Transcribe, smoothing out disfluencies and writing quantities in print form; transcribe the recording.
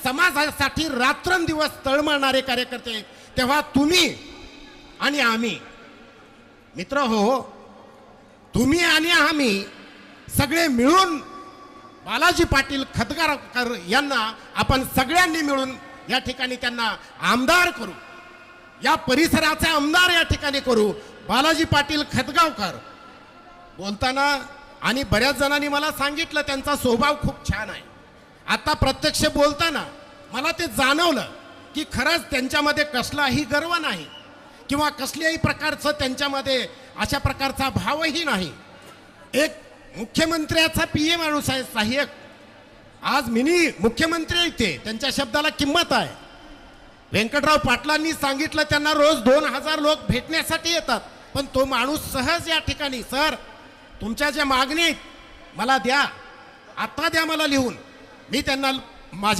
समाजासाठी रात्रंदिवस तळमळणारे कार्यकर्ते, तेव्हा तुम्ही आणि आम्ही मित्र हो, तुम्ही आणि आम्ही सगळे मिळून बालाजी पाटील खतगारकर यांना आपण सगळ्यांनी मिळून या ठिकाणी त्यांना आमदार करू, या परिसराचे आमदार या ठिकाणी करू. बालाजी पाटील खतगावकर बोलताना आणि बऱ्याच जणांनी मला सांगितलं त्यांचा स्वभाव खूप छान आहे. आता प्रत्यक्ष बोलताना मला ते जाणवलं की खरंच त्यांच्यामध्ये कसलाही गर्व नाही किंवा कसल्याही प्रकारचं त्यांच्यामध्ये अशा प्रकारचा भावही नाही. एक मुख्यमंत्र्याचा पीए माणूस आहे, सहाय्यक. आज मिनी मुख्यमंत्री आहेत ते, त्यांच्या शब्दाला किंमत आहे. व्यंकटराव पाटलांनी सांगितलं त्यांना रोज 2000 लोक भेटण्यासाठी येतात, पण तो माणूस सहज या ठिकाणी, सर तुमच्या ज्या मागण्या आहेत मला द्या, आता द्या मला लिहून, मी त्यांना माझ्या